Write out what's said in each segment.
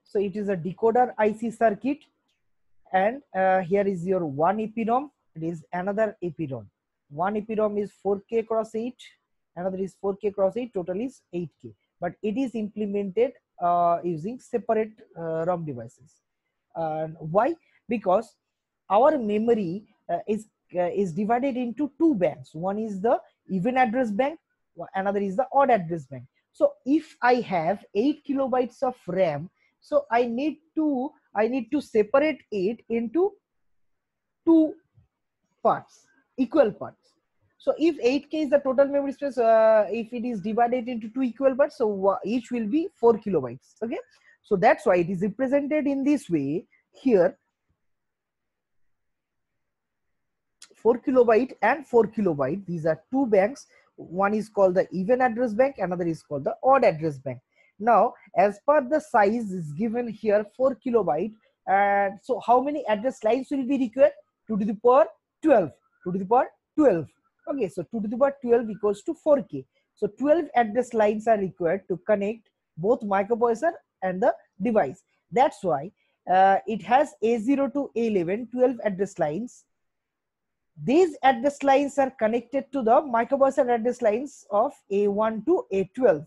So it is a decoder IC circuit, and here is your one EPROM. It is another EPROM. One EPROM is 4K cross 8, another is 4K cross 8, total is 8K. But it is implemented using separate ROM devices. Why? Because our memory is divided into two banks. One is the even address bank, another is the odd address bank. So if I have 8 kilobytes of RAM, so I need to separate it into two parts, equal parts. So if 8K is the total memory space, if it is divided into two equal parts, so each will be 4 kilobytes. Okay, so that's why it is represented in this way here. 4 kilobyte and 4 kilobyte, these are two banks. One is called the even address bank, another is called the odd address bank. Now as per the size is given here 4 kilobyte, and so how many address lines will be required? 2 to the power 12, 2 to the power 12. Okay, so 2 to the power 12 equals to 4K. So 12 address lines are required to connect both microprocessor and the device. That's why it has A0 to A11, 12 address lines. These address lines are connected to the microprocessor address lines of A1 to A12.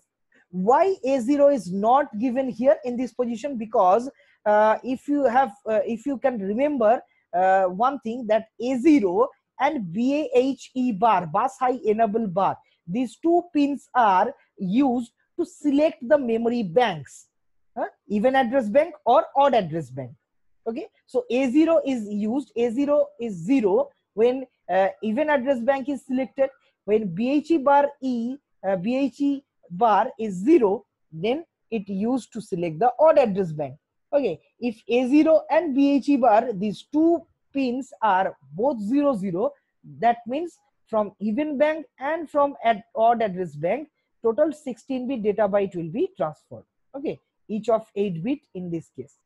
Why A0 is not given here in this position? Because if you can remember one thing, that A0 and BAHE bar, bus high enable bar, these two pins are used to select the memory banks, even address bank or odd address bank. Okay, so A0 is used, A0 is 0 when even address bank is selected. When BHE bar BHE bar is 0, then it used to select the odd address bank. Okay, if A0 and BHE bar, these two pins are both 0 0, that means from even bank and from odd address bank, total 16-bit data byte will be transferred. Okay, each of 8-bit in this case.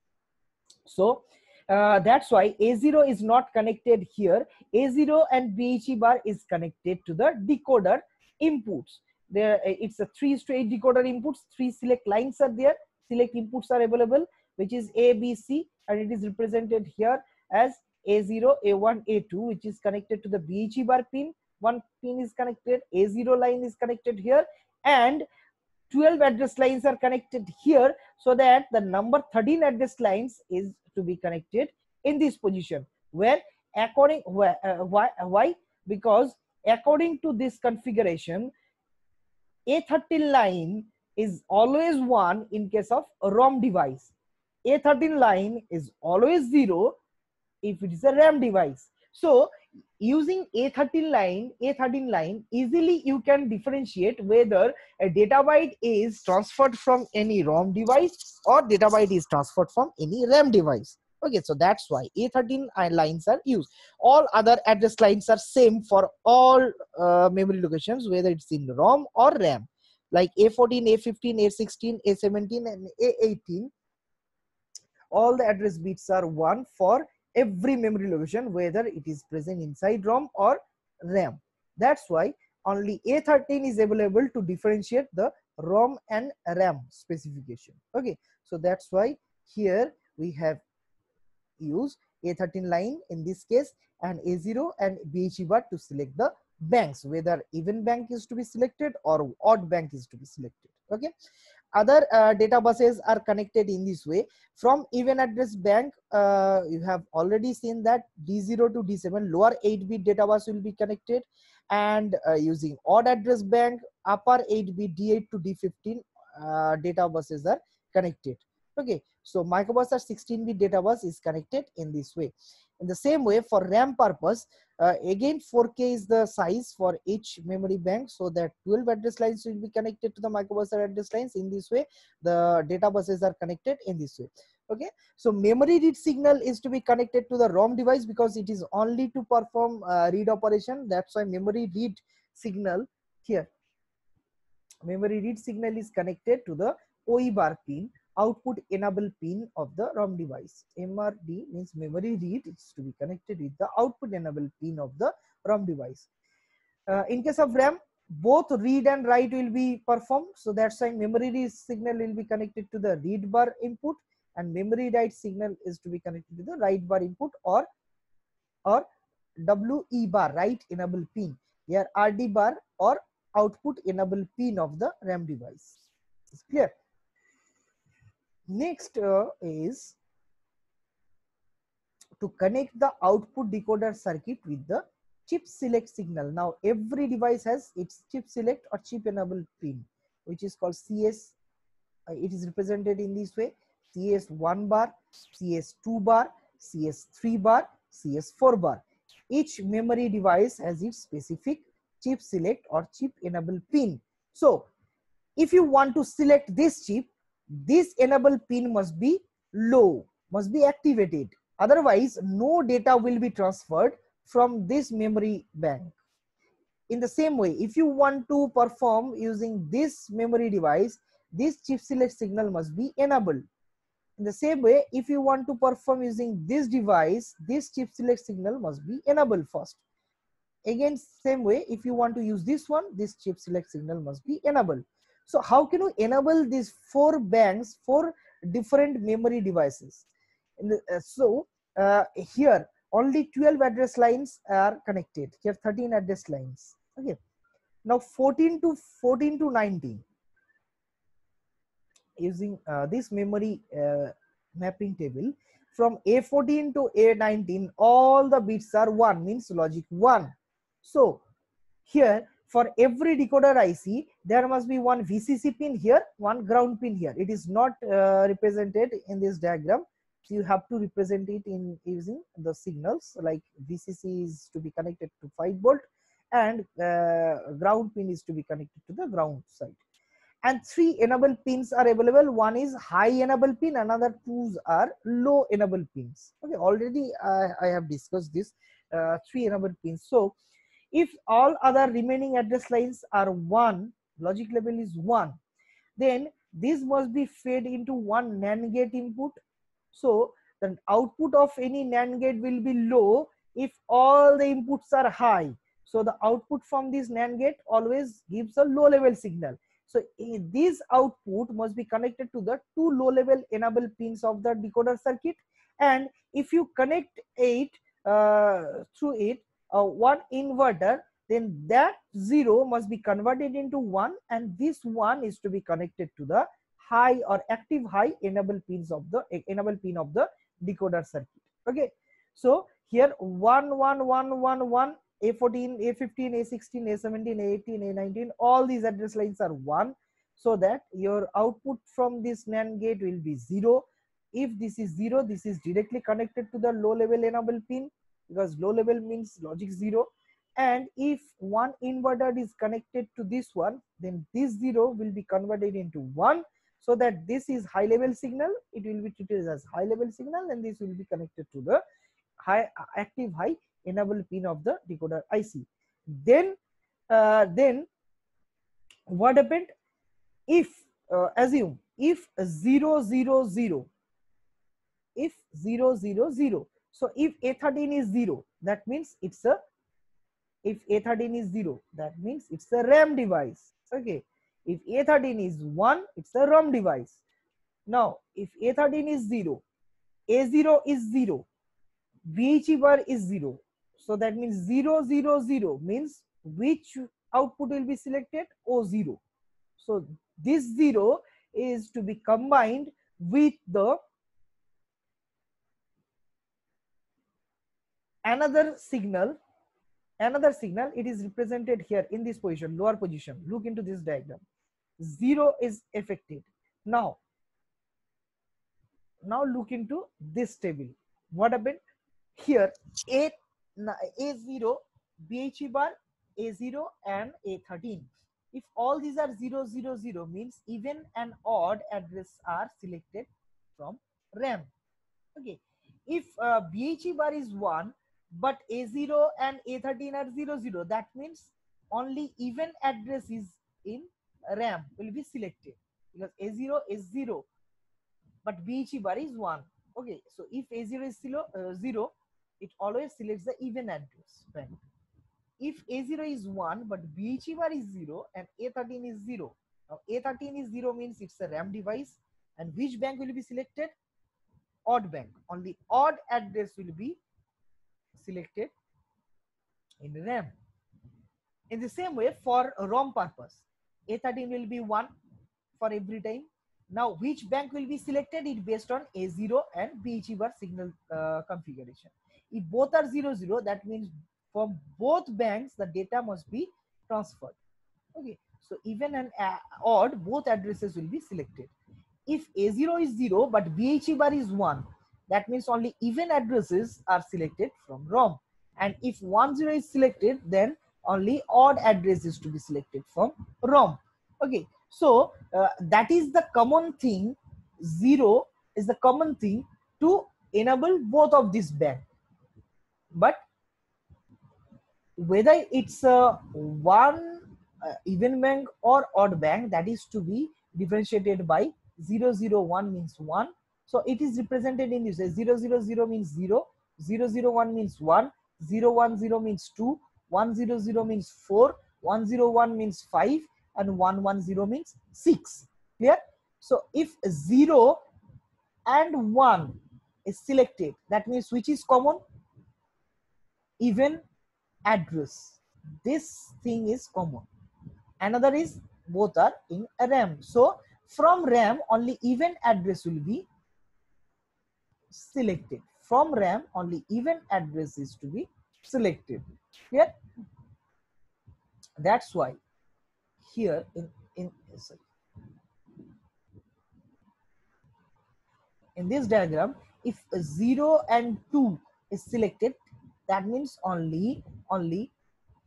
So that's why A0 is not connected here. A0 and BHE bar is connected to the decoder inputs. There it's a 3-stage decoder inputs. 3 select lines are there. Select inputs are available, which is A, B, C, and it is represented here as A0, A1, A2, which is connected to the BHE bar pin. One pin is connected. A0 line is connected here, and 12 address lines are connected here, so that the number 13 address lines is to be connected in this position. Where according why? Because according to this configuration, A13 line is always 1 in case of a ROM device. A13 line is always 0 if it is a RAM device. So using A13 line, easily you can differentiate whether a data byte is transferred from any ROM device or data byte is transferred from any RAM device. Okay, so that's why A13 lines are used. All other address lines are same for all memory locations, whether it's in ROM or RAM. Like A14, A15, A16, A17, and A18. All the address bits are 1 for every memory location, whether it is present inside ROM or RAM. That's why only A13 is available to differentiate the ROM and RAM specification. Okay, so that's why here we have used A13 line in this case, and A0 and BHE bar to select the banks, whether even bank is to be selected or odd bank is to be selected. Okay, other data buses are connected in this way. From even address bank, you have already seen that D0 to D7 lower 8-bit data bus will be connected, and using odd address bank, upper 8-bit D8 to D15 data buses are connected. Okay, so microprocessor 16-bit data bus is connected in this way. In the same way, for RAM purpose, again 4K is the size for each memory bank, so that 12 address lines will be connected to the microprocessor address lines. In this way, the data buses are connected in this way. Okay, so memory read signal is to be connected to the ROM device because it is only to perform read operation. That's why memory read signal here. Memory read signal is connected to the OE bar pin, output enable pin of the ROM device. MRD means memory read, it's to be connected with the output enable pin of the ROM device. In case of RAM, both read and write will be performed, so that's why memory read signal will be connected to the read bar input, and memory write signal is to be connected to the write bar input or WE bar, write enable pin. Here RD bar or output enable pin of the RAM device. It's clear. Next is to connect the output decoder circuit with the chip select signal. Now every device has its chip select or chip enable pin, which is called CS. It is represented in this way: CS1 bar, CS2 bar, CS3 bar, CS4 bar. Each memory device has its specific chip select or chip enable pin. So if you want to select this chip, this enable pin must be low, must be activated. Otherwise, no data will be transferred from this memory bank. In the same way, if you want to perform using this memory device, this chip select signal must be enabled. In the same way, if you want to perform using this device, this chip select signal must be enabled first. Again, same way, if you want to use this one, this chip select signal must be enabled. So how can you enable these 4 banks for different memory devices? Here only 12 address lines are connected. Here 13 address lines. Okay. Now 14 to 19, using this memory mapping table, from A14 to A19, all the bits are 1, means logic 1. So here for every decoder IC, there must be one VCC pin here, one ground pin here. It is not represented in this diagram. So you have to represent it in using the signals, like VCC is to be connected to 5 volt and ground pin is to be connected to the ground side. And 3 enable pins are available. One is high enable pin, another 2 are low enable pins. Okay, already I have discussed this 3 enable pins. So if all other remaining address lines are 1, logic level is 1, then this must be fed into one NAND gate input. So the output of any NAND gate will be low if all the inputs are high. So the output from this NAND gate always gives a low level signal. So this output must be connected to the 2 low level enable pins of the decoder circuit. And if you connect it through it, one inverter, then that 0 must be converted into 1, and this 1 is to be connected to the high or active high enable pins of the enable pin of the decoder circuit. Okay, so here 1 1 1 1 1, A14, A15, A16, A17, A18, A19, all these address lines are 1, so that your output from this NAND gate will be 0. If this is 0, this is directly connected to the low level enable pin, because low level means logic 0. And if one inverter is connected to this one, then this 0 will be converted into 1, so that this is high level signal, it will be treated as high level signal, and this will be connected to the high active high enable pin of the decoder IC. Then what happened? If assume if 0 0 0, if 0 0 0, so if A13 is 0, that means it's a, if A13 is 0, that means it's a RAM device. Okay, if A13 is 1, it's a ROM device. Now if A13 is 0, A0 is 0, BHE bar is 0, so that means 0 0 0 means which output will be selected? O0. So this 0 is to be combined with the another signal. It is represented here in this position, lower position. Look into this diagram. 0 is affected. Now look into this table. What happened here? A0, BHE bar, A0 and A13. If all these are 0 0 0, means even and odd address are selected from RAM. Okay, if BHE bar is 1 but A0 and A13 are 0 0, that means only even address is in RAM will be selected, because A0 is 0 but BHE bar is 1. Okay, so if A0 is 0, it always selects the even address bank. If A0 is 1 but BHE bar is 0 and A13 is 0, now A13 is 0 means it's a RAM device, and which bank will be selected? odd bank, only odd address will be selected in RAM. In the same way, for ROM purpose, A13 will be 1 for every time. Now, which bank will be selected? It based on A0 and BHE bar signal configuration. If both are 0, 0, that means from both banks, the data must be transferred. Okay, so even and odd, both addresses will be selected. If A0 is 0, but BHE bar is 1, that means only even addresses are selected from ROM. And if 10 is selected, then only odd address is to be selected from ROM. Okay, so that is the common thing. 0 is the common thing to enable both of these banks. But whether it's a one even bank or odd bank, that is to be differentiated by 001 means 1. So it is represented in this way. 000 means 0, 001 means 1, 010 means 2, 100 means 4, 101 means 5, and 110 means 6. Clear? So if 0 and 1 is selected, that means which is common? Even address. This thing is common. Another is both are in RAM. So from RAM, only even address will be selected. From RAM, only even address is to be selected. Clear? That's why here in this diagram, if 0 and 2 is selected, that means only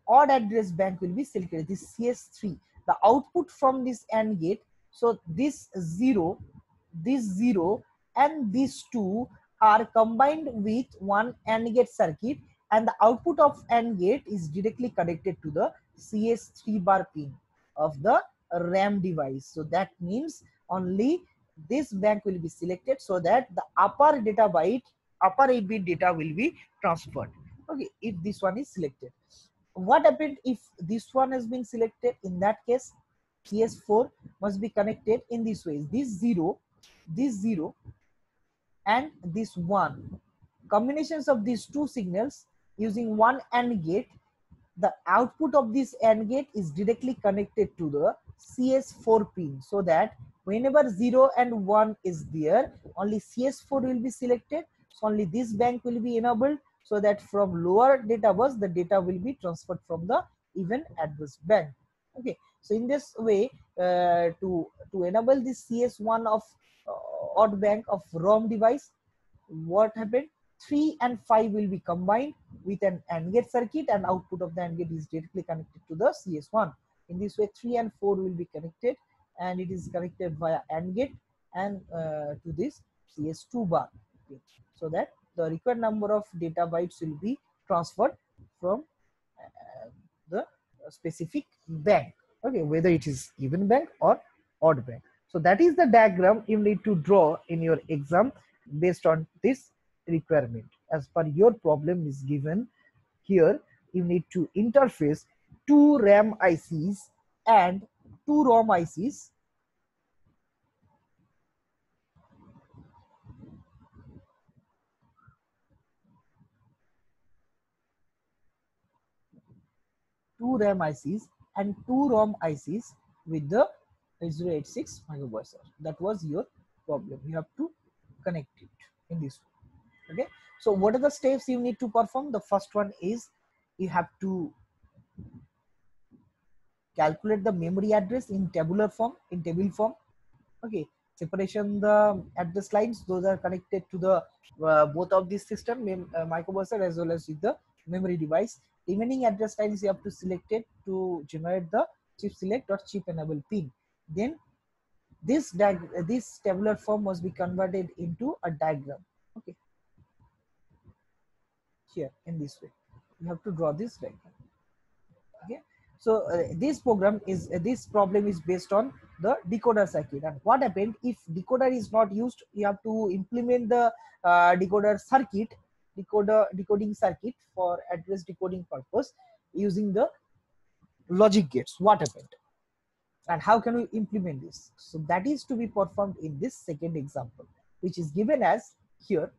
odd address bank will be selected. This CS3, the output from this AND gate. So this 0, and these 2 are combined with one AND gate circuit, and the output of AND gate is directly connected to the CS3 bar pin of the RAM device. So that means only this bank will be selected, so that the upper 8-bit data will be transferred. Okay, if this one is selected. What happened if this one has been selected? In that case, CS4 must be connected in this way. This 0 and this 1, combinations of these two signals using one AND gate, the output of this AND gate is directly connected to the CS4 pin, so that whenever 0 and 1 is there, only CS4 will be selected. So only this bank will be enabled, so that from lower data bus, the data will be transferred from the even address bank. Okay, so in this way, to enable this CS1 of odd bank of ROM device, what happened? 3 and 5 will be combined with an AND gate circuit, and output of the AND gate is directly connected to the CS1. In this way, 3 and 4 will be connected, and it is connected via AND gate and to this CS2 bar. Okay. So that the required number of data bytes will be transferred from the specific bank. Okay, whether it is even bank or odd bank. So that is the diagram you need to draw in your exam based on this requirement. As per your problem is given here, you need to interface 2 RAM ICs and 2 ROM ICs. Two RAM ICs and 2 ROM ICs with the 8086 microprocessor. That was your problem. You have to connect it in this way. Okay, so what are the steps you need to perform? The first one is you have to calculate the memory address in tabular form, in table form. Okay, separation the address lines, those are connected to the both of these system, microprocessor as well as with the memory device. Remaining address lines you have to select it to generate the chip select or chip enable pin. Then this tabular form must be converted into a diagram. Okay, here in this way you have to draw this diagram. Okay, so this problem is based on the decoder circuit. And what happened if decoder is not used? You have to implement the decoding circuit for address decoding purpose using the logic gates. What happened and how can we implement this? So that is to be performed in this second example, which is given as here.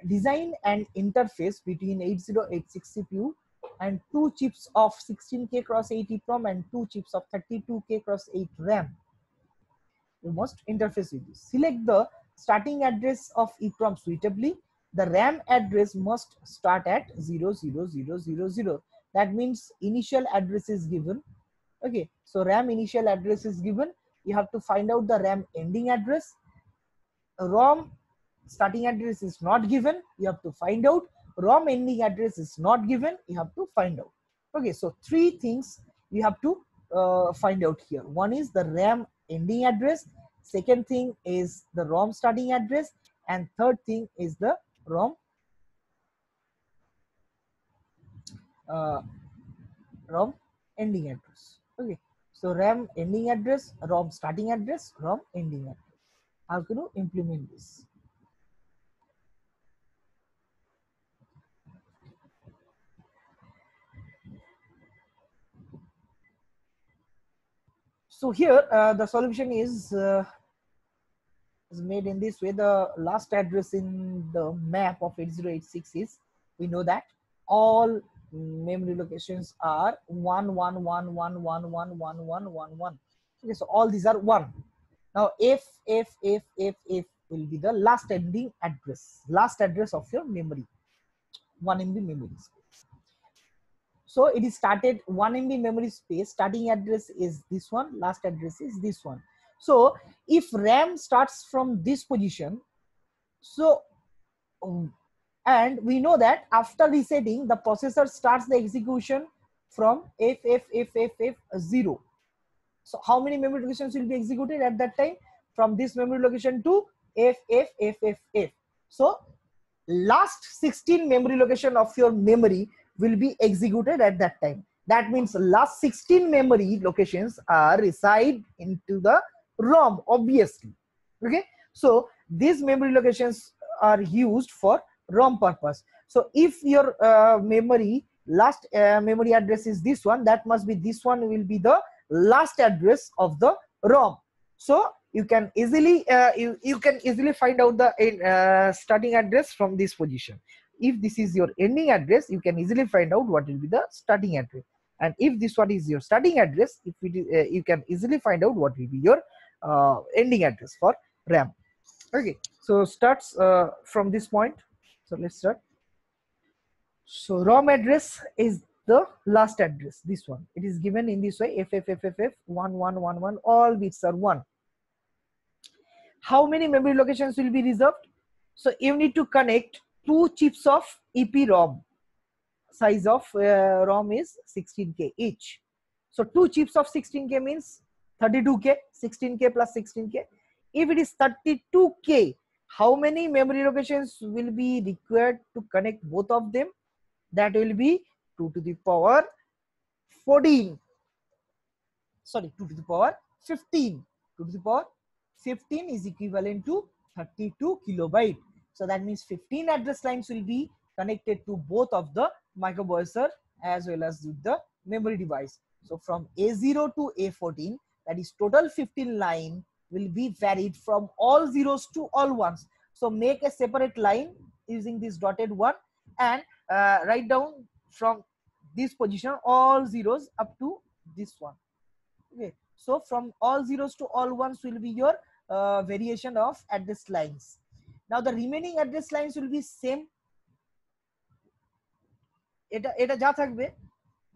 Design and interface between 8086 CPU and 2 chips of 16K cross 8 EEPROM and 2 chips of 32K cross 8 RAM. You must interface with this. Select the starting address of EEPROM suitably. The RAM address must start at 00000. That means initial address is given. Okay, so RAM initial address is given. You have to find out the RAM ending address. ROM starting address is not given. You have to find out. ROM ending address is not given. You have to find out. Okay, so 3 things you have to find out here. One is the RAM ending address. Second thing is the ROM starting address. And third thing is the ROM ROM ending address. Okay, so RAM ending address, ROM starting address, ROM ending address. How can you implement this? So here the solution is made in this way. The last address in the map of 8086 is, we know that all memory locations are 111111111. Okay, so all these are 1. Now if will be the last ending address, last address of your memory, 1 MB memory space. So it is started 1 MB memory space, starting address is this one, last address is this one. So if RAM starts from this position, so and we know that after resetting, the processor starts the execution from F0. So how many memory locations will be executed at that time? From this memory location to F. So last 16 memory location of your memory will be executed at that time. That means last 16 memory locations are reside into the ROM, obviously. Okay, so these memory locations are used for ROM purpose. So if your memory last memory address is this one, that must be this one will be the last address of the ROM. So you can easily you can easily find out the starting address from this position. If this is your ending address, you can easily find out what will be the starting address. And if this one is your starting address, if it is, you can easily find out what will be your ending address for RAM. Okay, so starts from this point. So let's start. So ROM address is the last address, this one. It is given in this way, FFFFF1111, all bits are 1. How many memory locations will be reserved? So you need to connect 2 chips of EEPROM. Size of ROM is 16K each. So 2 chips of 16K means 32K, 16K plus 16K. If it is 32K, how many memory locations will be required to connect both of them? That will be 2 to the power 14. Sorry, 2 to the power 15. 2 to the power 15 is equivalent to 32 kilobyte. So that means 15 address lines will be connected to both of the microprocessor as well as with the memory device. So from A0 to A14, that is total 15 line will be varied from all zeros to all ones. So make a separate line using this dotted one and write down from this position all zeros up to this one. Okay, so from all zeros to all ones will be your variation of address lines. Now the remaining address lines will be same. এটা যা থাকবে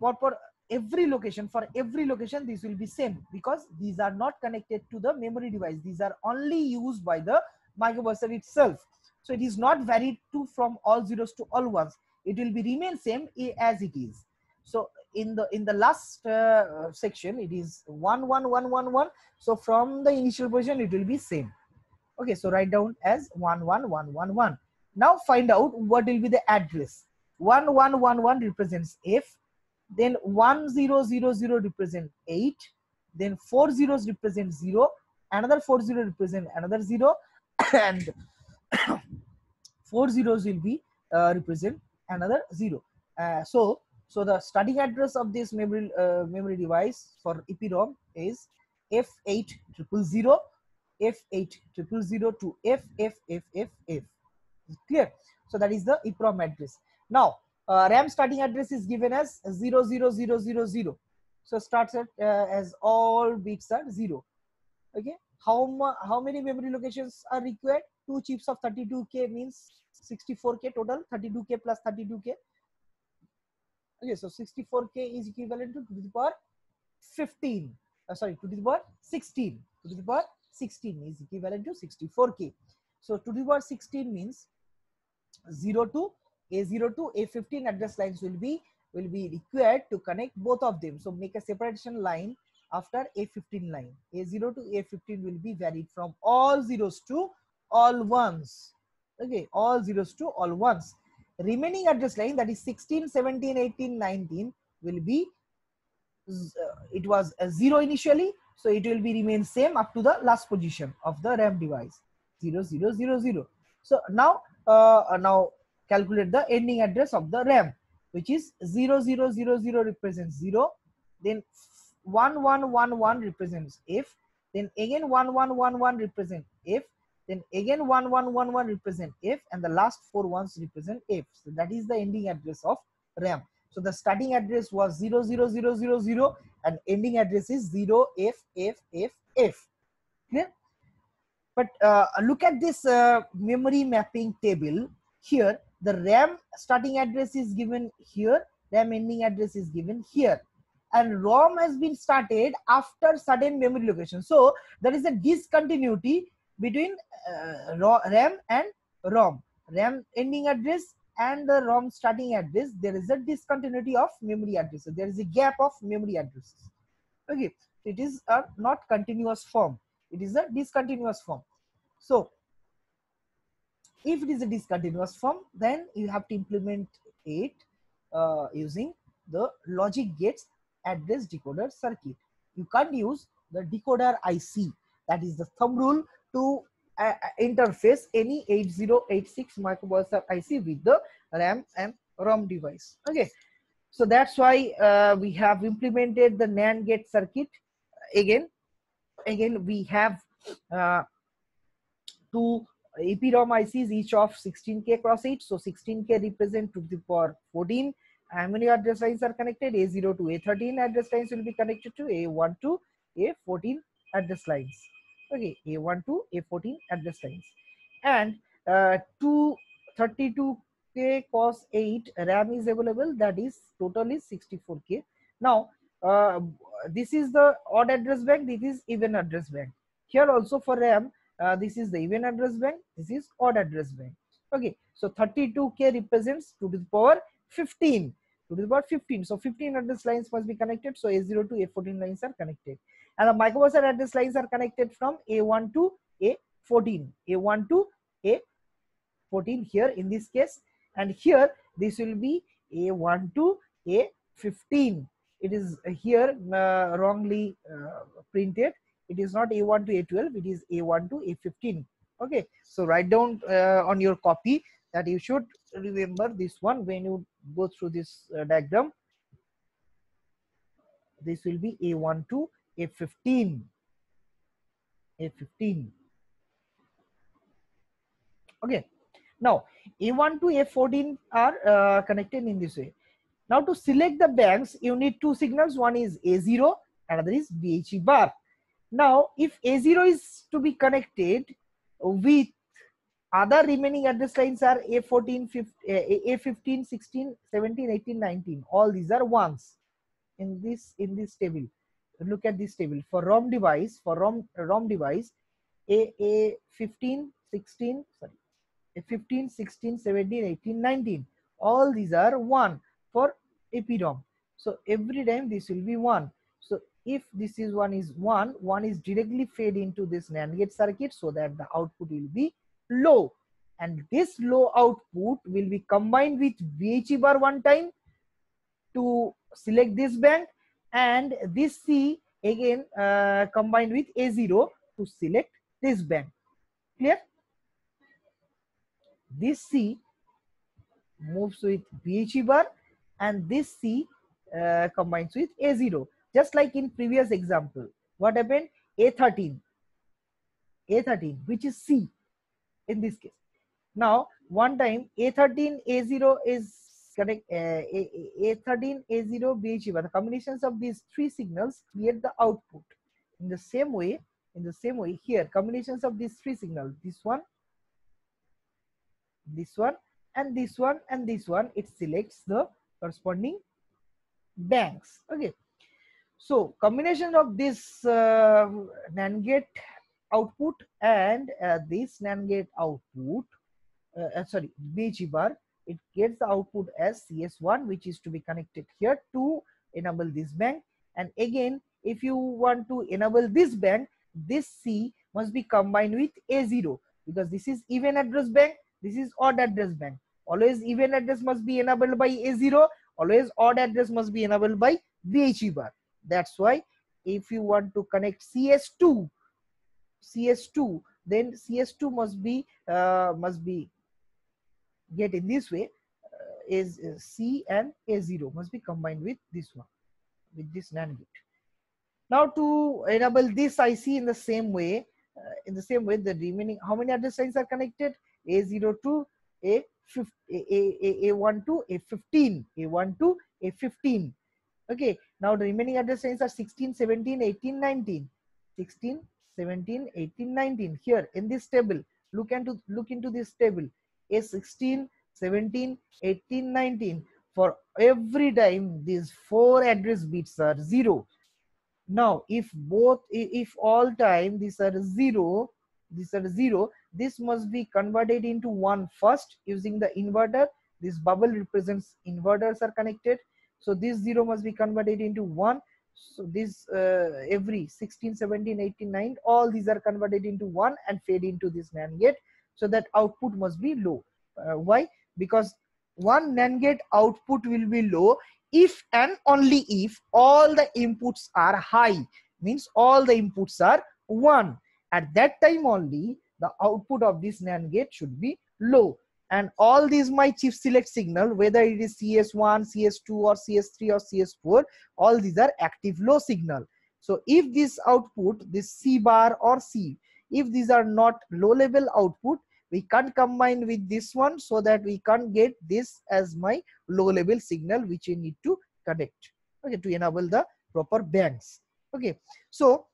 পরপর every location, for every location this will be same, because these are not connected to the memory device. These are only used by the microprocessor itself. So it is not varied to from all zeros to all ones. It will be remain same as it is. So in the last section it is 11111. So from the initial position it will be same. Okay, so write down as 11111. Now find out what will be the address. 1111 represents F, then 1000 represent 8, then 4 zeros represent 0, another 4 zeros represent another 0, and 4 zeros will be represent another 0. So the starting address of this memory device for EEPROM is F8000, F8000 to FFFFF. Clear? So that is the EEPROM address. Now RAM starting address is given as 00000. So starts at as all bits are 0. Okay, how many memory locations are required? Two chips of 32K means 64K total, 32K plus 32K. Okay, so 64K is equivalent to the power 15. Sorry, to the power 16. To the power 16 is equivalent to 64K. So to the power 16 means 0 to A0 to A15 address lines will be required to connect both of them. So make a separation line after A15 line. A0 to A15 will be varied from all zeros to all ones. Okay, all zeros to all ones. Remaining address line, that is 16, 17, 18, 19 will be it was a 0 initially, so it will be remain same up to the last position of the RAM device, 0 0 0 0. So now calculate the ending address of the RAM, which is 0 0 0 0 represents 0, then 1 1 1 1 represents F, then again 1 1 1 1 represent F, then again 1 1 1 1 represent F, and the last 4 ones represent F. So that is the ending address of RAM. So the starting address was 0 0 0 0 0 and ending address is 0 F F F F. Clear? But look at this memory mapping table. Here the RAM starting address is given here, RAM ending address is given here, and ROM has been started after certain memory location. So there is a discontinuity between RAM and ROM. RAM ending address and the ROM starting address, there is a discontinuity of memory addresses. There is a gap of memory addresses. Okay, it is a not continuous form. It is a discontinuous form. So if it is a discontinuous form, then you have to implement it using the logic gates address decoder circuit. You can't use the decoder IC, that is the thumb rule, to interface any 8086 microprocessor IC with the RAM and ROM device. Okay, so that's why we have implemented the NAND gate circuit. Again we have two EPROM ICs, each of 16K cross 8. So 16K represent to the power 14. How many address lines are connected? A0 to A13 address lines will be connected to A1 to A14 address lines. Okay, A1 to A14 address lines. And 232K cos 8 RAM is available, that is total is 64K. Now this is the odd address bank, this is even address bank. Here also for RAM, this is the even address bank, this is odd address bank. Okay, so 32K represents to the power 15, to the power 15. So 15 address lines must be connected. So A0 to A14 lines are connected, and the microprocessor address lines are connected from A1 to A14, A1 to A14 here in this case, and here this will be A1 to A15. It is here wrongly printed. It is not A1 to A12, it is A1 to A15. Okay, so write down on your copy that you should remember this one when you go through this diagram. This will be A1 to A15. A15. Okay, now A1 to A14 are connected in this way. Now to select the banks, you need two signals. One is A0, another is BHE bar. Now, if A0 is to be connected with other remaining address lines are A14, A15, 16, 17, 18, 19. All these are ones in this table. Look at this table. For ROM device, ROM device, A15, 16, sorry, A15, 16, 17, 18, 19. All these are 1 for EPROM. So every time this will be 1. So if this is 1 is directly fed into this NAND gate circuit, so that the output will be low, and this low output will be combined with BHE bar one time to select this bank, and this C again combined with A0 to select this bank. Clear? This C moves with BHE bar and this C combines with A0. Just like in previous example, what happened? A13, which is C in this case. Now one time A13 A0 is connect A13 A0 BHE, but the combinations of these three signals create the output. In the same way, here combinations of these three signals, this one, this one, and this one, and this one, it selects the corresponding banks. Okay, so combination of this NAND gate output and this NAND gate output, sorry, BHE bar, it gets the output as CS1, which is to be connected here to enable this bank. And again, if you want to enable this bank, this C must be combined with A0, because this is even address bank, this is odd address bank. Always even address must be enabled by A0, always odd address must be enabled by BHE bar. That's why if you want to connect CS2, then CS2 must be get in this way, is C and A0 must be combined with this one, with this NAND gate. Now to enable this IC in the same way, the remaining, how many address lines are connected? A0 to A1 to A15, A1 to A15. Okay, now the remaining address lines are 16, 17, 18, 19. 16, 17, 18, 19. Here in this table, look into this table. A16, 17, 18, 19. For every time these four address bits are 0. Now if all time these are 0, this must be converted into 1 first using the inverter. This bubble represents inverters are connected, so this 0 must be converted into 1. So this every 16, 17, 18, 9, all these are converted into 1 and fed into this NAND gate, so that output must be low. Why? Because one NAND gate output will be low if and only if all the inputs are high, means all the inputs are 1. At that time only the output of this NAND gate should be low. And all these my chip select signal, whether it is CS1, CS2 or CS3 or CS4, all these are active low signal. So if this output, this C bar or C, if these are not low level output, we can't combine with this one, so that we can't get this as my low level signal which you need to connect, okay, to enable the proper banks. Okay, so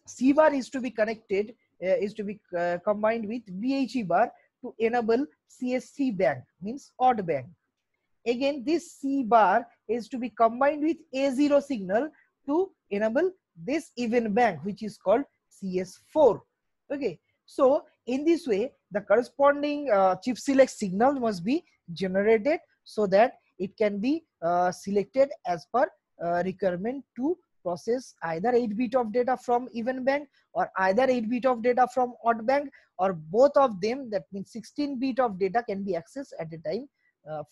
C bar is to be connected, combined with BHE bar to enable CSC bank, means odd bank. Again, this C bar is to be combined with A0 signal to enable this even bank, which is called CS4. Okay, so in this way the corresponding chip select signal must be generated, so that it can be selected as per requirement to process either 8-bit of data from even bank, or either 8-bit of data from odd bank, or both of them. That means 16-bit of data can be accessed at a time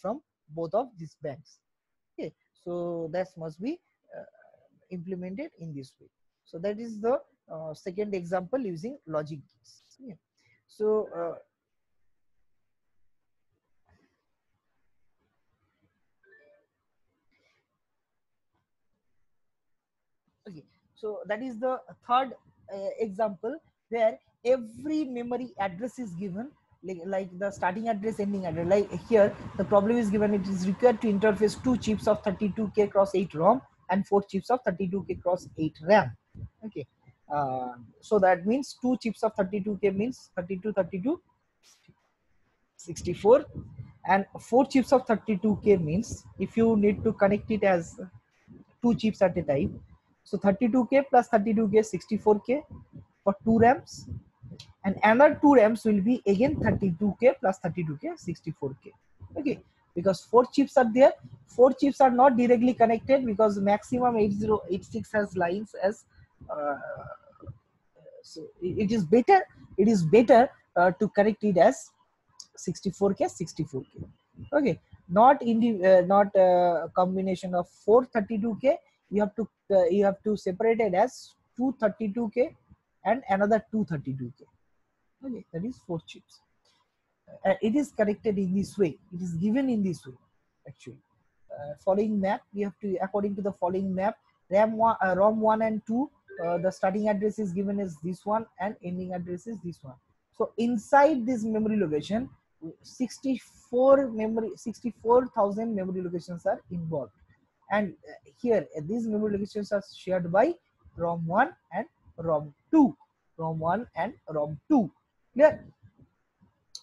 from both of these banks. Okay, so that must be implemented in this way. So that is the second example using logic gates. Okay. So okay, so that is the third example, where every memory address is given, like the starting address, ending address. Like here the problem is given, it is required to interface 2 chips of 32K cross 8 ROM and 4 chips of 32K cross 8 RAM. Okay, so that means 2 chips of 32K means 32, 32, 64, and 4 chips of 32K means, if you need to connect it as 2 chips at a time, so 32K plus 32K 64K for 2 RAMs, and another 2 RAMs will be again 32K plus 32K 64K. Okay, because 4 chips are there, 4 chips are not directly connected, because maximum 8086 has lines as so it is better to connect it as 64K 64K. Okay, not in the not combination of 432K. You have to separate it as 232K and another 232K. Okay, that is 4 chips. It is connected in this way, it is given in this way actually. Following map, we have to, according to the following map, ROM 1 and 2, the starting address is given as this one and ending address is this one. So inside this memory location 64,000 memory locations are involved, and here these memory locations are shared by ROM 1 and ROM 2. ROM 1 and ROM 2. Clear?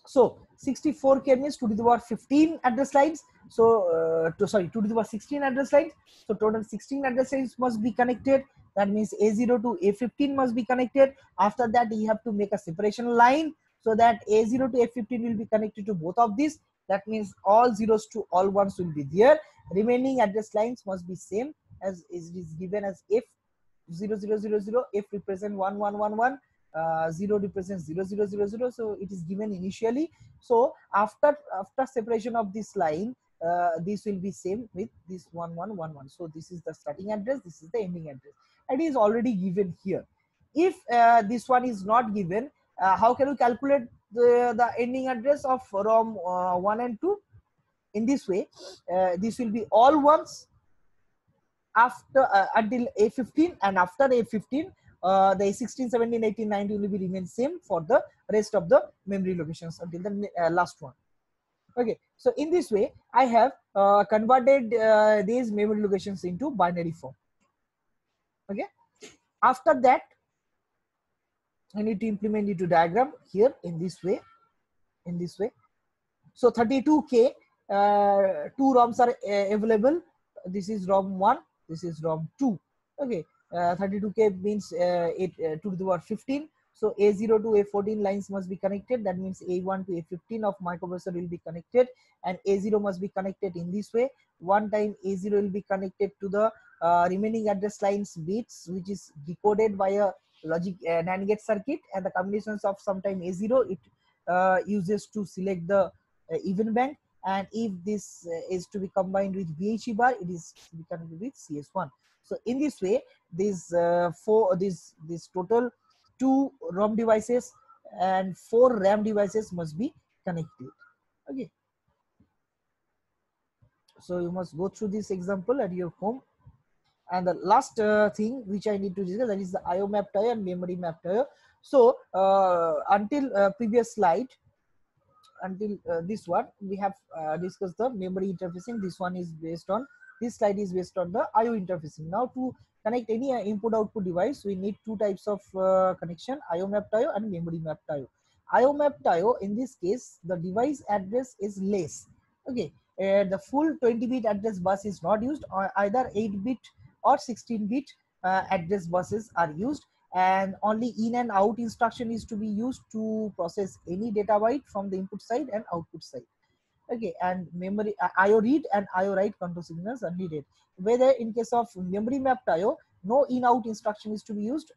So 64K means 2 to the power 15 address lines. So sorry, 2 to the power 16 address lines. So total 16 address lines must be connected. That means A0 to A15 must be connected. After that, you have to make a separation line so that A0 to A15 will be connected to both of these. That means all zeros to all ones will be there. Remaining address lines must be same as is given as F0000. F represent 1111. 0 represents 0000, so it is given initially. So after separation of this line, this will be same with this 1111. So this is the starting address, this is the ending address, and it is already given here. If this one is not given, how can we calculate the ending address of ROM 1 and 2? In this way, this will be all ones after until A15, and after A15 the A16, 17, 18, 19 will be remain same for the rest of the memory locations until the last one. Okay, so in this way I have converted these memory locations into binary form. Okay, after that I need to implement into diagram here in this way. So 32K, two ROMs are available. This is ROM 1, this is ROM 2. Okay, 32K means 2 to the power 15. So A0 to A14 lines must be connected. That means A1 to A15 of microprocessor will be connected, and A0 must be connected in this way. One time A0 will be connected to the remaining address lines bits, which is decoded by a logic NAND gate circuit, and the combinations of sometime A0 it uses to select the even bank, and if this is to be combined with VHE bar, it is to be connected with CS1. So in this way, this total 2 ROM devices and 4 RAM devices must be connected. Okay, so you must go through this example at your home. And the last thing which I need to discuss, that is the IO mapped IO and memory mapped IO. So until previous slide, until this one, we have discussed the memory interfacing. This one is based on, this slide is based on the IO interfacing. Now to connect any input output device, we need two types of connection: IO mapped IO and memory mapped IO. IO mapped IO, in this case the device address is less. Okay, the full 20-bit address bus is not used, or either 8-bit or 16-bit address buses are used, and only in and out instruction is to be used to process any data byte from the input side and output side. Okay, and memory IO read and IO write control signals are needed. Whether in case of memory mapped IO, no in out instruction is to be used,